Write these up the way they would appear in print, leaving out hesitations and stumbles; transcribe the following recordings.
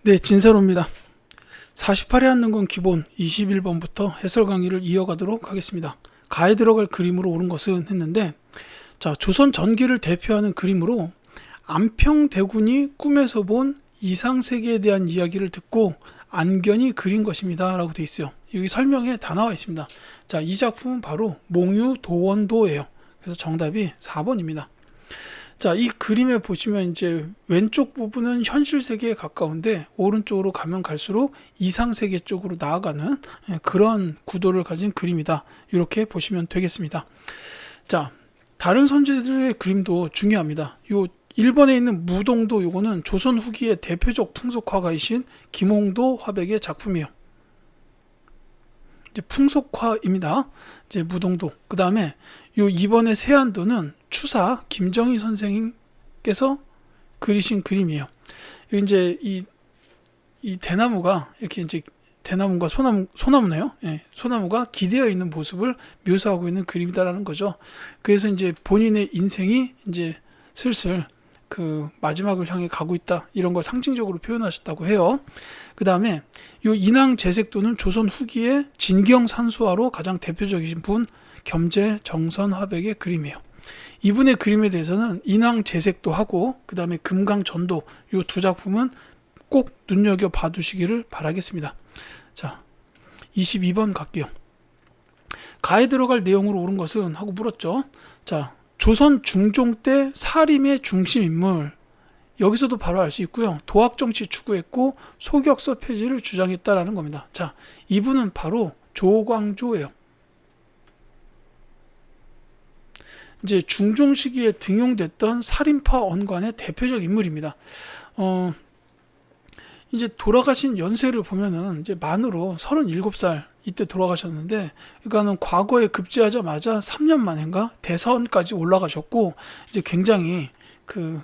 네, 진세로입니다. 48에 앉는 건 기본 21번부터 해설 강의를 이어가도록 하겠습니다. 가에 들어갈 그림으로 옳은 것은 했는데, 자, 조선 전기를 대표하는 그림으로 안평대군이 꿈에서 본 이상세계에 대한 이야기를 듣고 안견이 그린 것입니다 라고 되어 있어요. 여기 설명에 다 나와 있습니다. 자, 이 작품은 바로 몽유도원도예요. 그래서 정답이 4번입니다. 자, 이 그림에 보시면 이제 왼쪽 부분은 현실 세계에 가까운데 오른쪽으로 가면 갈수록 이상 세계 쪽으로 나아가는 그런 구도를 가진 그림이다. 이렇게 보시면 되겠습니다. 자, 다른 선지들의 그림도 중요합니다. 요 1번에 있는 무동도, 요거는 조선 후기의 대표적 풍속화가이신 김홍도 화백의 작품이에요. 이제 풍속화입니다. 이제 무동도. 그 다음에 요 2번의 세안도는 추사 김정희 선생님께서 그리신 그림이에요. 이제 이 대나무가 이렇게 이제 대나무가 소나무네요. 예, 소나무가 기대어 있는 모습을 묘사하고 있는 그림이다라는 거죠. 그래서 이제 본인의 인생이 이제 슬슬 그 마지막을 향해 가고 있다, 이런 걸 상징적으로 표현하셨다고 해요. 그 다음에 요 인왕제색도는 조선 후기의 진경산수화로 가장 대표적이신 분 겸재 정선화백의 그림이에요. 이분의 그림에 대해서는 인왕제색도 하고 그 다음에 금강전도, 요 두 작품은 꼭 눈여겨 봐두시기를 바라겠습니다. 자, 22번 갈게요. 가에 들어갈 내용으로 옳은 것은 하고 물었죠. 자, 조선 중종 때 사림의 중심 인물, 여기서도 바로 알 수 있고요. 도학정치 추구했고 소격서 폐지를 주장했다라는 겁니다. 자, 이분은 바로 조광조예요. 이제 중종 시기에 등용됐던 살인파 언관의 대표적 인물입니다. 이제 돌아가신 연세를 보면은 이제 만으로 37살 이때 돌아가셨는데, 그러니까는 과거에 급제하자마자 3년 만인가 대사원까지 올라가셨고, 이제 굉장히 그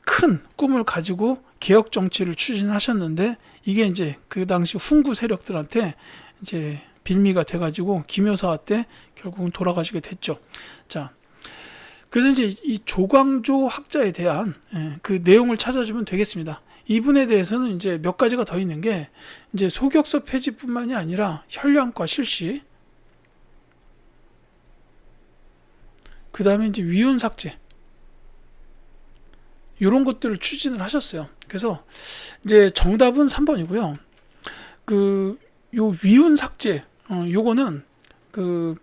큰 꿈을 가지고 개혁 정치를 추진하셨는데, 이게 이제 그 당시 훈구 세력들한테 이제 빌미가 돼가지고 기묘사화 때 결국은 돌아가시게 됐죠. 자, 그래서 이제 이 조광조 학자에 대한 그 내용을 찾아주면 되겠습니다. 이분에 대해서는 이제 몇 가지가 더 있는 게, 이제 소격서 폐지뿐만이 아니라 혈량과 실시, 그 다음에 이제 위훈 삭제, 이런 것들을 추진을 하셨어요. 그래서 이제 정답은 3번이고요. 요 위훈 삭제, 요거는 그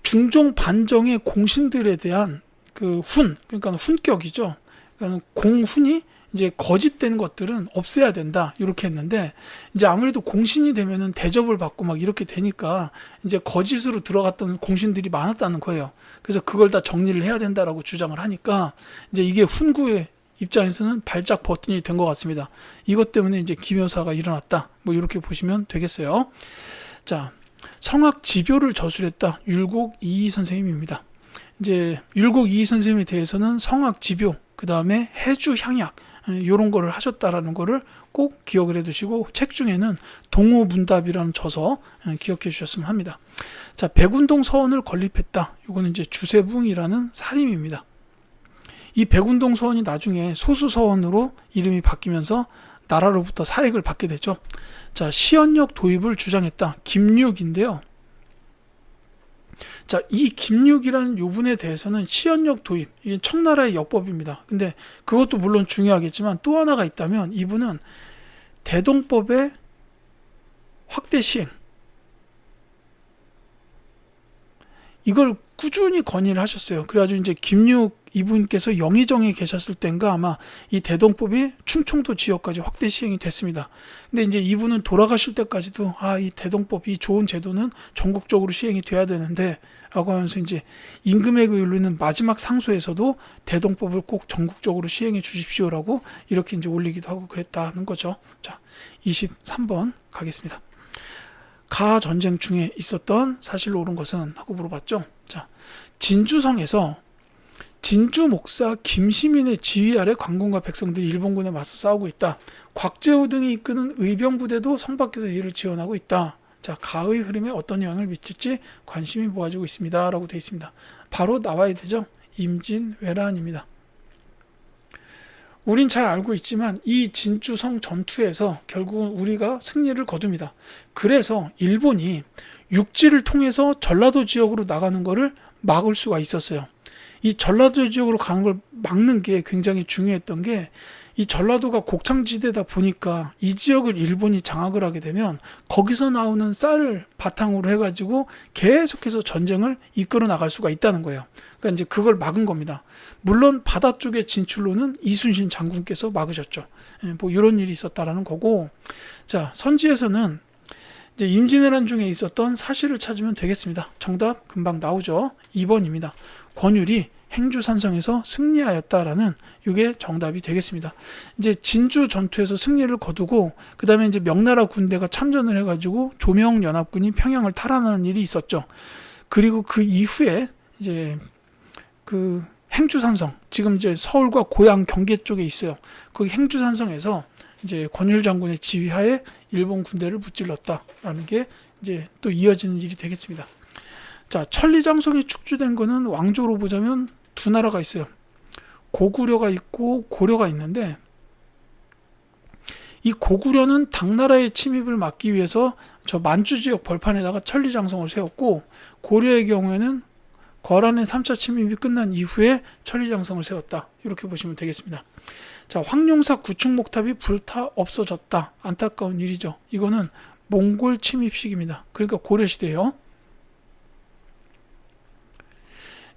중종 반정의 공신들에 대한 그러니까 훈격이죠. 그러니까 공훈이 이제 거짓된 것들은 없애야 된다, 이렇게 했는데, 이제 아무래도 공신이 되면은 대접을 받고 막 이렇게 되니까 이제 거짓으로 들어갔던 공신들이 많았다는 거예요. 그래서 그걸 다 정리를 해야 된다라고 주장을 하니까 이제 이게 훈구의 입장에서는 발작 버튼이 된 것 같습니다. 이것 때문에 이제 기묘사가 일어났다, 뭐 이렇게 보시면 되겠어요. 자, 성악 지교를 저술했다, 율곡 이이 선생님입니다. 이제 율곡 이이 선생님에 대해서는 성악 지교, 그 다음에 해주 향약, 이런 거를 하셨다라는 거를 꼭 기억을 해두시고, 책 중에는 동호문답이라는 저서 기억해 주셨으면 합니다. 자, 백운동 서원을 건립했다. 이거는 이제 주세붕이라는 살인입니다. 이 백운동 서원이 나중에 소수서원으로 이름이 바뀌면서 나라로부터 사익을 받게 되죠. 자, 시연역 도입을 주장했다. 김육인데요. 자, 이 김육이라는 요분에 대해서는 시연역 도입, 이게 청나라의 역법입니다. 근데 그것도 물론 중요하겠지만 또 하나가 있다면, 이분은 대동법의 확대 시행, 이걸 꾸준히 건의를 하셨어요. 그래가지고 이제 김육 이분께서 영의정에 계셨을 땐가 아마 이 대동법이 충청도 지역까지 확대 시행이 됐습니다. 근데 이제 이분은 돌아가실 때까지도 이 대동법, 이 좋은 제도는 전국적으로 시행이 돼야 되는데 라고 하면서 이제 임금에게 올리는 마지막 상소에서도 대동법을 꼭 전국적으로 시행해 주십시오라고 이렇게 이제 올리기도 하고 그랬다는 거죠. 자, 23번 가겠습니다. 가 전쟁 중에 있었던 사실로 옳은 것은 하고 물어봤죠. 자, 진주성에서 진주 목사 김시민의 지휘 아래 관군과 백성들이 일본군에 맞서 싸우고 있다. 곽재우 등이 이끄는 의병부대도 성 밖에서 이를 지원하고 있다. 자, 가의 흐름에 어떤 영향을 미칠지 관심이 모아지고 있습니다 라고 되어 있습니다. 바로 나와야 되죠. 임진왜란입니다. 우린 잘 알고 있지만 이 진주성 전투에서 결국은 우리가 승리를 거둡니다. 그래서 일본이 육지를 통해서 전라도 지역으로 나가는 것을 막을 수가 있었어요. 이 전라도 지역으로 가는 걸 막는 게 굉장히 중요했던 게, 이 전라도가 곡창지대다 보니까 이 지역을 일본이 장악을 하게 되면 거기서 나오는 쌀을 바탕으로 해가지고 계속해서 전쟁을 이끌어 나갈 수가 있다는 거예요. 그러니까 이제 그걸 막은 겁니다. 물론 바다 쪽의 진출로는 이순신 장군께서 막으셨죠. 뭐 이런 일이 있었다라는 거고, 자, 선지에서는 이제 임진왜란 중에 있었던 사실을 찾으면 되겠습니다. 정답 금방 나오죠. 2번입니다. 권율이 행주산성에서 승리하였다라는 이게 정답이 되겠습니다. 이제 진주 전투에서 승리를 거두고 그 다음에 이제 명나라 군대가 참전을 해가지고 조명연합군이 평양을 탈환하는 일이 있었죠. 그리고 그 이후에 이제 그 행주산성, 지금 이제 서울과 고향 경계 쪽에 있어요. 거기 행주산성에서 이제 권율 장군의 지휘하에 일본 군대를 무찔렀다라는 게 이제 또 이어지는 일이 되겠습니다. 자, 천리장성이 축조된 거는 왕조로 보자면 두 나라가 있어요. 고구려가 있고 고려가 있는데, 이 고구려는 당나라의 침입을 막기 위해서 저 만주 지역 벌판에다가 천리장성을 세웠고, 고려의 경우에는 거란의 3차 침입이 끝난 이후에 천리장성을 세웠다. 이렇게 보시면 되겠습니다. 자, 황룡사 구축목탑이 불타 없어졌다. 안타까운 일이죠. 이거는 몽골 침입 시기입니다. 그러니까 고려시대예요.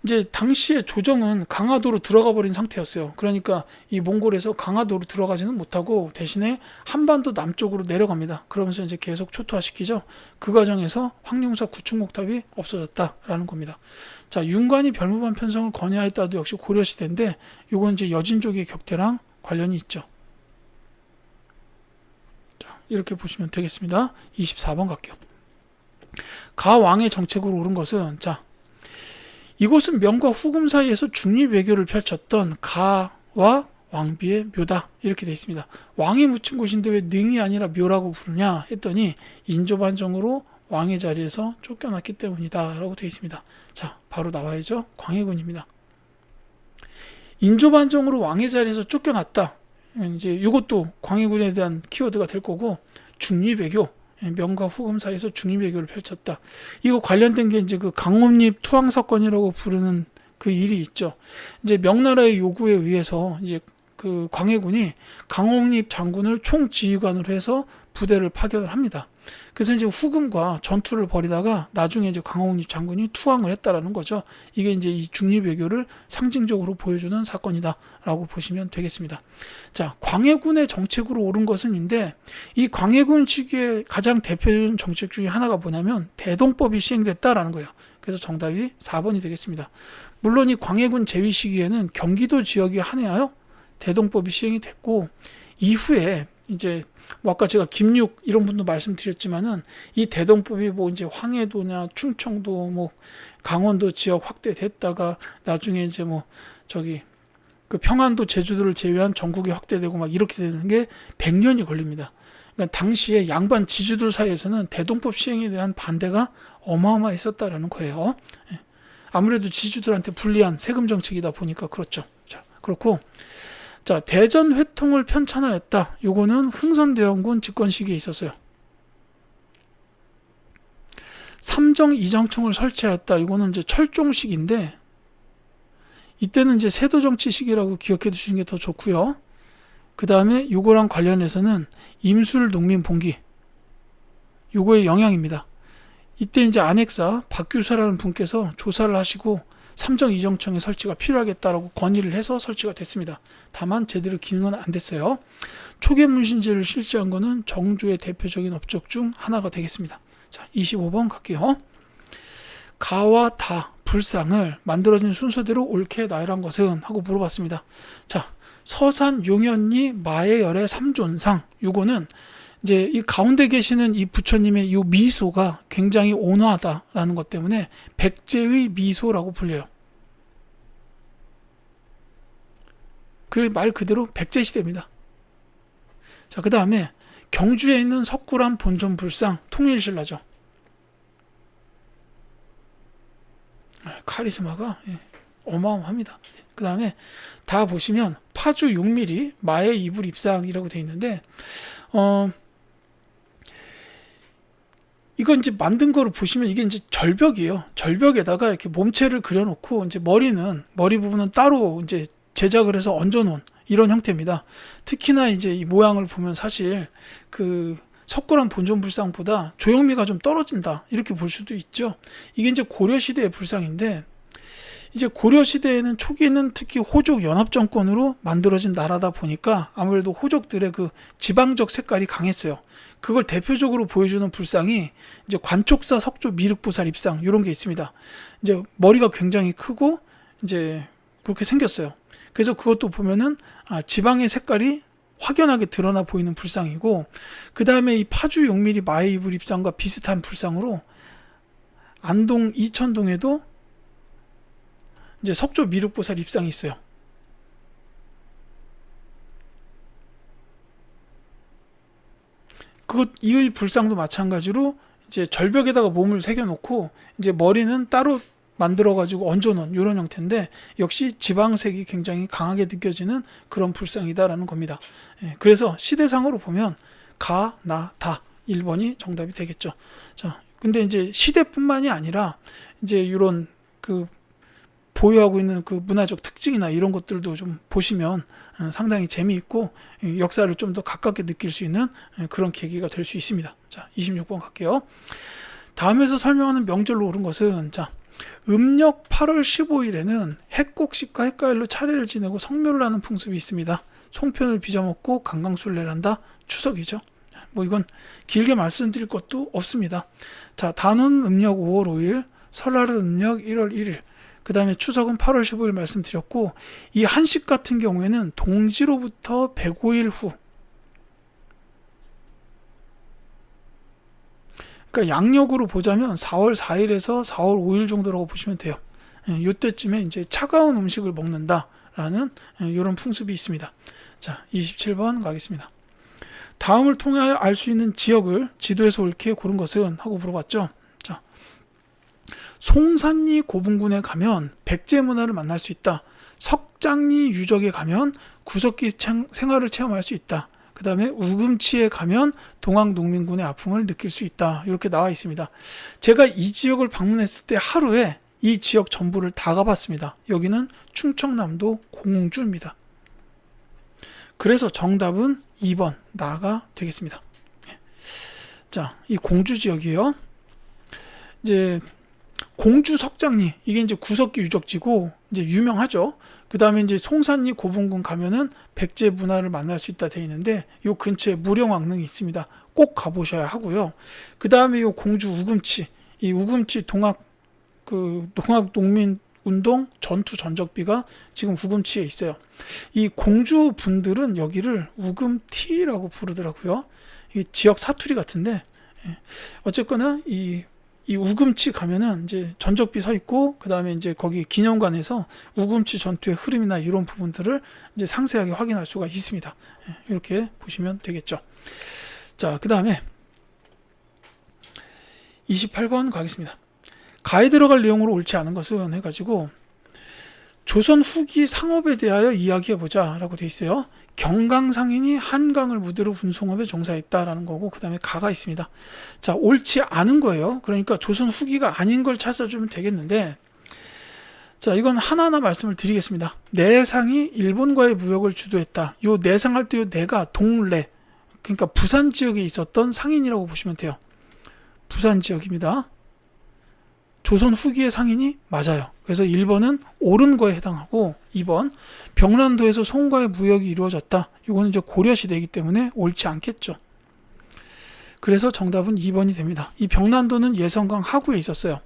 이제 당시에 조정은 강화도로 들어가 버린 상태였어요. 그러니까 이 몽골에서 강화도로 들어가지는 못하고 대신에 한반도 남쪽으로 내려갑니다. 그러면서 이제 계속 초토화시키죠. 그 과정에서 황룡사 구축목탑이 없어졌다라는 겁니다. 자, 윤관이 별무반 편성을 건의하였다도 역시 고려시대인데, 이건 이제 여진족의 격퇴랑 관련이 있죠. 자, 이렇게 보시면 되겠습니다. 24번 갈게요. 가왕의 정책으로 오른 것은, 자, 이곳은 명과 후금 사이에서 중립외교를 펼쳤던 가와 왕비의 묘다. 이렇게 되어 있습니다. 왕이 묻힌 곳인데 왜 능이 아니라 묘라고 부르냐 했더니 인조반정으로 왕의 자리에서 쫓겨났기 때문이다 라고 되어 있습니다. 자, 바로 나와야죠. 광해군입니다. 인조반정으로 왕의 자리에서 쫓겨났다. 이제 이것도 광해군에 대한 키워드가 될 거고, 중립외교, 명과 후금 사이에서 중립외교를 펼쳤다. 이거 관련된 게 이제 그 강옥립 투항 사건이라고 부르는 그 일이 있죠. 이제 명나라의 요구에 의해서 이제 그 광해군이 강옥립 장군을 총지휘관으로 해서 부대를 파견을 합니다. 그래서 이제 후금과 전투를 벌이다가 나중에 이제 강옥립 장군이 투항을 했다라는 거죠. 이게 이제 이 중립외교를 상징적으로 보여주는 사건이다라고 보시면 되겠습니다. 자, 광해군의 정책으로 오른 것은인데, 이 광해군 시기에 가장 대표적인 정책 중에 하나가 뭐냐면 대동법이 시행됐다라는 거예요. 그래서 정답이 4번이 되겠습니다. 물론 이 광해군 제위 시기에는 경기도 지역에 한해하여 대동법이 시행이 됐고, 이후에 이제 뭐 아까 제가 김육 이런 분도 말씀드렸지만은 이 대동법이 뭐 이제 황해도냐 충청도 뭐 강원도 지역 확대됐다가 나중에 이제 뭐 저기 그 평안도 제주도를 제외한 전국에 확대되고 막 이렇게 되는 게 100년이 걸립니다. 그러니까 당시에 양반 지주들 사이에서는 대동법 시행에 대한 반대가 어마어마했었다라는 거예요. 아무래도 지주들한테 불리한 세금 정책이다 보니까 그렇죠. 자, 그렇고, 자, 대전 회통을 편찬하였다. 요거는 흥선대원군 집권 시기에 있었어요. 삼정 이정청을 설치하였다. 이거는 이제 철종식인데, 이때는 이제 세도정치 시기라고 기억해 두시는 게 더 좋고요. 그 다음에 요거랑 관련해서는 임술 농민봉기, 요거의 영향입니다. 이때 이제 안핵사 박규사라는 분께서 조사를 하시고 삼정 이정청의 설치가 필요하겠다라고 건의를 해서 설치가 됐습니다. 다만 제대로 기능은 안 됐어요. 초계문신제를 실시한 것은 정조의 대표적인 업적 중 하나가 되겠습니다. 자, 25번 갈게요. 가와 다, 불상을 만들어진 순서대로 옳게 나열한 것은? 하고 물어봤습니다. 자, 서산 용현리 마해열의 삼존상, 요거는 이제 이 가운데 계시는 이 부처님의 이 미소가 굉장히 온화하다라는 것 때문에 백제의 미소라고 불려요. 그 말 그대로 백제 시대입니다. 자, 그 다음에 경주에 있는 석굴암 본尊 불상, 통일신라죠. 카리스마가 어마어마합니다. 그 다음에 다 보시면 파주 6mm 마의 이불 입상이라고 되어 있는데 이건 이제 만든 거를 보시면 이게 이제 절벽이에요. 절벽에다가 이렇게 몸체를 그려놓고 이제 머리 부분은 따로 이제 제작을 해서 얹어놓은 이런 형태입니다. 특히나 이제 이 모양을 보면 사실 그 석굴암 본전 불상보다 조형미가 좀 떨어진다 이렇게 볼 수도 있죠. 이게 이제 고려 시대의 불상인데 이제 고려 시대에는 초기에는 특히 호족 연합 정권으로 만들어진 나라다 보니까 아무래도 호족들의 그 지방적 색깔이 강했어요. 그걸 대표적으로 보여주는 불상이 이제 관촉사 석조 미륵보살 입상 이런 게 있습니다. 이제 머리가 굉장히 크고 이제 그렇게 생겼어요. 그래서 그것도 보면은 지방의 색깔이 확연하게 드러나 보이는 불상이고, 그 다음에 이 파주 6mm 마의 이불 입상과 비슷한 불상으로 안동 이천동에도 이제 석조 미륵보살 입상이 있어요. 이의 불상도 마찬가지로 이제 절벽에다가 몸을 새겨놓고 이제 머리는 따로 만들어가지고 얹어놓은 이런 형태인데 역시 지방색이 굉장히 강하게 느껴지는 그런 불상이다라는 겁니다. 그래서 시대상으로 보면 가, 나, 다 1번이 정답이 되겠죠. 자, 근데 이제 시대뿐만이 아니라 이제 이런 그 보유하고 있는 그 문화적 특징이나 이런 것들도 좀 보시면 상당히 재미있고 역사를 좀 더 가깝게 느낄 수 있는 그런 계기가 될 수 있습니다. 자, 26번 갈게요. 다음에서 설명하는 명절로 옳은 것은 자, 음력 8월 15일에는 해곡식과 해가일로 차례를 지내고 성묘를 하는 풍습이 있습니다. 송편을 빚어먹고 강강술래를 한다. 추석이죠. 뭐 이건 길게 말씀드릴 것도 없습니다. 자, 단오는 음력 5월 5일, 설날은 음력 1월 1일, 그 다음에 추석은 8월 15일 말씀드렸고, 이 한식 같은 경우에는 동지로부터 105일 후, 그러니까 양력으로 보자면 4월 4일에서 4월 5일 정도라고 보시면 돼요. 이때쯤에 이제 차가운 음식을 먹는다라는 이런 풍습이 있습니다. 자, 27번 가겠습니다. 다음을 통하여 알 수 있는 지역을 지도에서 옳게 고른 것은 하고 물어봤죠. 자, 송산리 고분군에 가면 백제 문화를 만날 수 있다. 석장리 유적에 가면 구석기 생활을 체험할 수 있다. 그 다음에 우금치에 가면 동학농민군의 아픔을 느낄 수 있다. 이렇게 나와 있습니다. 제가 이 지역을 방문했을 때 하루에 이 지역 전부를 다 가봤습니다. 여기는 충청남도 공주입니다. 그래서 정답은 2번 나가 되겠습니다. 자, 이 공주 지역이에요. 이제 공주 석장리 이게 이제 구석기 유적지고 이제 유명하죠. 그 다음에 이제 송산리 고분군 가면은 백제 문화를 만날 수 있다 되어 있는데 요 근처에 무령왕릉이 있습니다. 꼭 가보셔야 하고요. 그 다음에 요 공주 우금치, 이 우금치 농민 운동 전투 전적비가 지금 우금치에 있어요. 이 공주 분들은 여기를 우금티라고 부르더라고요. 이 지역 사투리 같은데 어쨌거나 이 우금치 가면은 이제 전적비 서 있고 그 다음에 이제 거기 기념관에서 우금치 전투의 흐름이나 이런 부분들을 이제 상세하게 확인할 수가 있습니다. 이렇게 보시면 되겠죠. 자, 그 다음에 28번 가겠습니다. 가에 들어갈 내용으로 옳지 않은 것은 해가지고 조선 후기 상업에 대하여 이야기해보자 라고 돼 있어요. 경강상인이 한강을 무대로 운송업에 종사했다라는 거고 그 다음에 가가 있습니다. 자, 옳지 않은 거예요. 그러니까 조선 후기가 아닌 걸 찾아주면 되겠는데 자, 이건 하나하나 말씀을 드리겠습니다. 내상이 일본과의 무역을 주도했다. 요 내상할 때 요 내가 동래 그러니까 부산 지역에 있었던 상인이라고 보시면 돼요. 부산 지역입니다. 조선 후기의 상인이 맞아요. 그래서 1번은 옳은 거에 해당하고 2번 병란도에서 송과의 무역이 이루어졌다. 이거는 이제 고려시대이기 때문에 옳지 않겠죠. 그래서 정답은 2번이 됩니다. 이 병란도는 예성강 하구에 있었어요.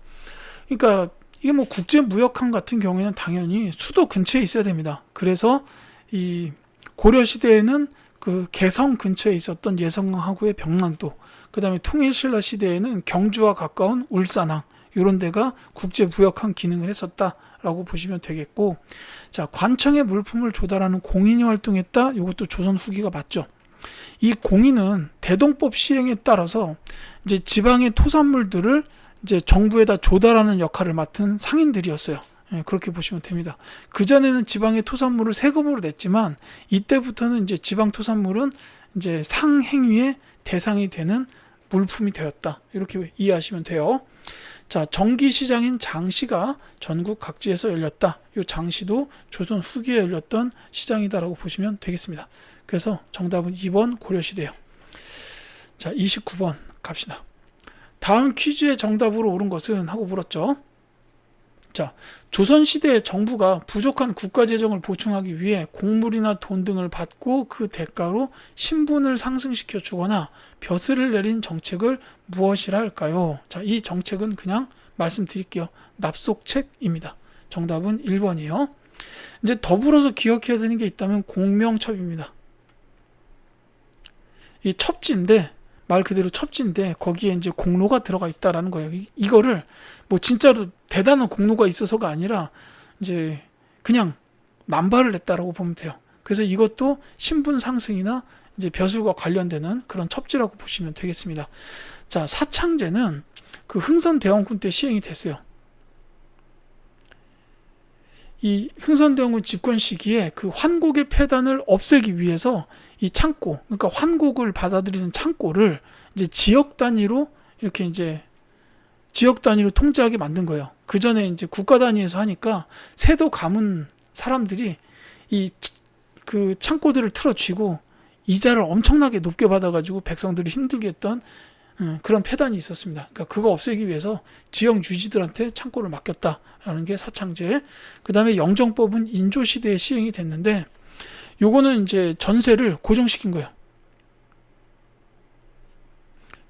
그러니까 이게 뭐 국제무역항 같은 경우에는 당연히 수도 근처에 있어야 됩니다. 그래서 이 고려시대에는 그 개성 근처에 있었던 예성강 하구의 병란도, 그 다음에 통일신라 시대에는 경주와 가까운 울산항 이런 데가 국제무역항 기능을 했었다라고 보시면 되겠고, 자, 관청의 물품을 조달하는 공인이 활동했다. 이것도 조선 후기가 맞죠. 이 공인은 대동법 시행에 따라서 이제 지방의 토산물들을 이제 정부에다 조달하는 역할을 맡은 상인들이었어요. 그렇게 보시면 됩니다. 그전에는 지방의 토산물을 세금으로 냈지만 이때부터는 이제 지방 토산물은 이제 상행위의 대상이 되는 물품이 되었다. 이렇게 이해하시면 돼요. 자, 정기시장인 장시가 전국 각지에서 열렸다. 이 장시도 조선 후기에 열렸던 시장이다라고 보시면 되겠습니다. 그래서 정답은 2번 고려시대요. 자, 29번 갑시다. 다음 퀴즈의 정답으로 옳은 것은 하고 물었죠. 자, 조선시대의 정부가 부족한 국가재정을 보충하기 위해 곡물이나 돈 등을 받고 그 대가로 신분을 상승시켜 주거나 벼슬을 내린 정책을 무엇이라 할까요? 자, 이 정책은 그냥 말씀드릴게요. 납속책입니다. 정답은 1번이에요. 이제 더불어서 기억해야 되는 게 있다면 공명첩입니다. 이 첩지인데, 말 그대로 첩지인데 거기에 이제 공로가 들어가 있다라는 거예요. 이거를 뭐 진짜로 대단한 공로가 있어서가 아니라 이제 그냥 남발을 냈다라고 보면 돼요. 그래서 이것도 신분 상승이나 이제 벼슬과 관련되는 그런 첩지라고 보시면 되겠습니다. 자, 사창제는 그 흥선대원군 때 시행이 됐어요. 이 흥선대원군 집권 시기에 그 환곡의 폐단을 없애기 위해서 이 창고, 그러니까 환곡을 받아들이는 창고를 이제 지역 단위로 이렇게 이제 지역 단위로 통제하게 만든 거예요. 그 전에 이제 국가 단위에서 하니까 세도 가문 사람들이 이 그 창고들을 틀어쥐고 이자를 엄청나게 높게 받아가지고 백성들을 힘들게 했던 그런 폐단이 있었습니다. 그러니까 그거 없애기 위해서 지역 유지들한테 창고를 맡겼다라는 게 사창제. 그 다음에 영정법은 인조 시대에 시행이 됐는데, 요거는 이제 전세를 고정시킨 거예요.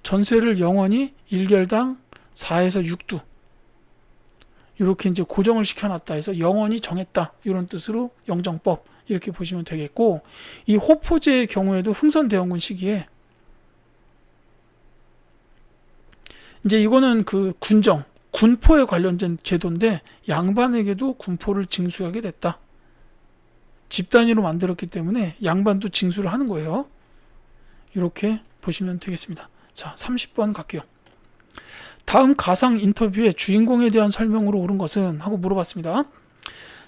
전세를 영원히 1결당 4에서 6두 이렇게 이제 고정을 시켜놨다 해서 영원히 정했다, 이런 뜻으로 영정법 이렇게 보시면 되겠고, 이 호포제의 경우에도 흥선대원군 시기에 이제 이거는 그 군정, 군포에 관련된 제도인데 양반에게도 군포를 징수하게 됐다. 집단위로 만들었기 때문에 양반도 징수를 하는 거예요. 이렇게 보시면 되겠습니다. 자, 30번 갈게요. 다음 가상 인터뷰에 주인공에 대한 설명으로 옳은 것은 하고 물어봤습니다.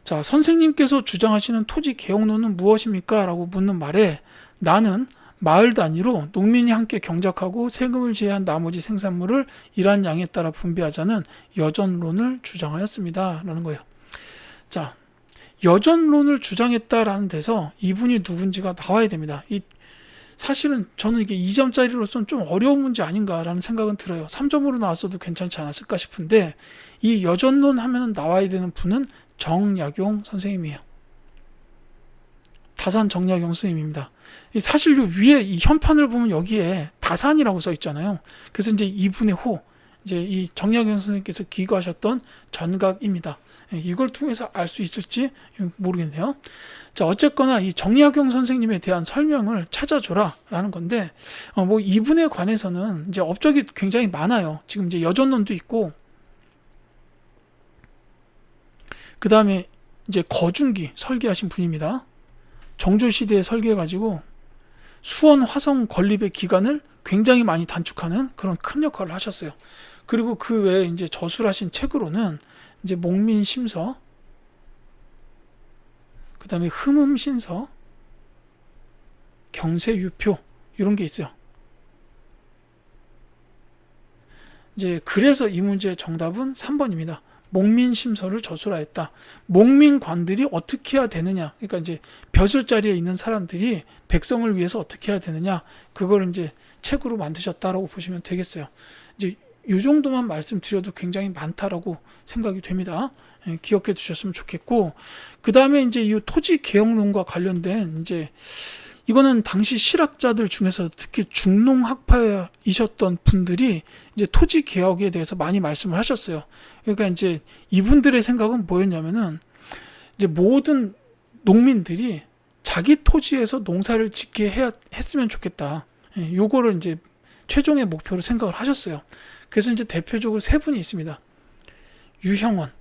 자, 선생님께서 주장하시는 토지 개혁론은 무엇입니까? 라고 묻는 말에 나는 마을 단위로 농민이 함께 경작하고 세금을 제외한 나머지 생산물을 일한 양에 따라 분배하자는 여전론을 주장하였습니다. 라는 거예요. 자, 여전론을 주장했다라는 데서 이분이 누군지가 나와야 됩니다. 사실은 저는 이게 2점짜리로서는 좀 어려운 문제 아닌가라는 생각은 들어요. 3점으로 나왔어도 괜찮지 않았을까 싶은데, 이 여전론 하면 나와야 되는 분은 정약용 선생님이에요. 다산 정약용 선생님입니다. 사실 요 위에 이 현판을 보면 여기에 다산이라고 써 있잖아요. 그래서 이제 이분의 호, 이제 이 정약용 선생님께서 기거하셨던 전각입니다. 이걸 통해서 알 수 있을지 모르겠네요. 자, 어쨌거나 이 정약용 선생님에 대한 설명을 찾아줘라 라는 건데, 뭐 이분에 관해서는 이제 업적이 굉장히 많아요. 지금 이제 여전론도 있고, 그 다음에 이제 거중기 설계하신 분입니다. 정조시대에 설계해가지고 수원 화성 건립의 기간을 굉장히 많이 단축하는 그런 큰 역할을 하셨어요. 그리고 그 외에 이제 저술하신 책으로는 이제 목민심서, 그 다음에 흠음신서, 경세유표 이런 게 있어요. 이제 그래서 이 문제의 정답은 3번입니다. 목민심서를 저술하였다. 목민관들이 어떻게 해야 되느냐, 그러니까 이제 벼슬 자리에 있는 사람들이 백성을 위해서 어떻게 해야 되느냐, 그걸 이제 책으로 만드셨다라고 보시면 되겠어요. 이제 이 정도만 말씀드려도 굉장히 많다라고 생각이 됩니다. 기억해 두셨으면 좋겠고, 그 다음에 이제 이 토지 개혁론과 관련된 이제 이거는 당시 실학자들 중에서 특히 중농학파이셨던 분들이 이제 토지 개혁에 대해서 많이 말씀을 하셨어요. 그러니까 이제 이분들의 생각은 뭐였냐면은 이제 모든 농민들이 자기 토지에서 농사를 짓게 했으면 좋겠다. 요거를 이제 최종의 목표로 생각을 하셨어요. 그래서 이제 대표적으로 세 분이 있습니다. 유형원.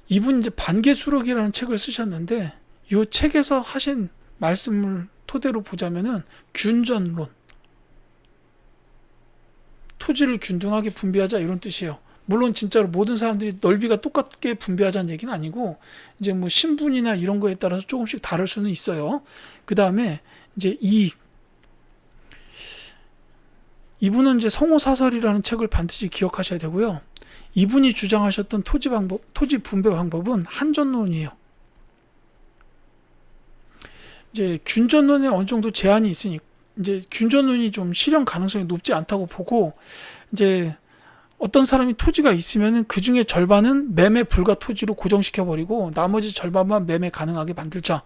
이분 이제 반개수록이라는 책을 쓰셨는데, 이 책에서 하신 말씀을 토대로 보자면은 균전론, 토지를 균등하게 분배하자 이런 뜻이에요. 물론 진짜로 모든 사람들이 넓이가 똑같게 분배하자는 얘기는 아니고 이제 뭐 신분이나 이런 거에 따라서 조금씩 다를 수는 있어요. 그 다음에 이제 이분은 이제 성호사설이라는 책을 반드시 기억하셔야 되고요. 이분이 주장하셨던 토지 분배 방법은 한전론이에요. 이제 균전론에 어느 정도 제한이 있으니 이제 균전론이 좀 실현 가능성이 높지 않다고 보고 이제 어떤 사람이 토지가 있으면은 그 중에 절반은 매매 불가 토지로 고정시켜 버리고 나머지 절반만 매매 가능하게 만들자.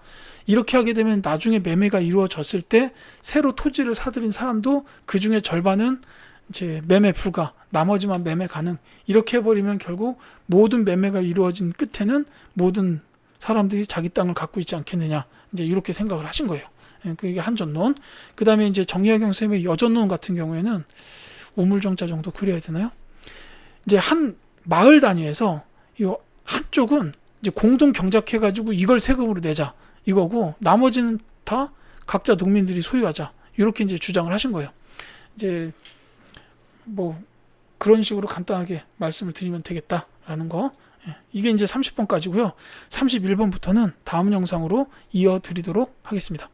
이렇게 하게 되면 나중에 매매가 이루어졌을 때 새로 토지를 사들인 사람도 그 중에 절반은 이제 매매 불가, 나머지만 매매 가능. 이렇게 해버리면 결국 모든 매매가 이루어진 끝에는 모든 사람들이 자기 땅을 갖고 있지 않겠느냐. 이제 이렇게 생각을 하신 거예요. 그게 한전론. 그 다음에 이제 정약용 선생님의 여전론 같은 경우에는 우물정자 정도 그려야 되나요? 이제 한 마을 단위에서 이 한쪽은 이제 공동 경작해가지고 이걸 세금으로 내자 이거고 나머지는 다 각자 농민들이 소유하자 이렇게 이제 주장을 하신 거예요. 이제 뭐 그런 식으로 간단하게 말씀을 드리면 되겠다라는 거. 이게 이제 30번까지고요. 31번부터는 다음 영상으로 이어드리도록 하겠습니다.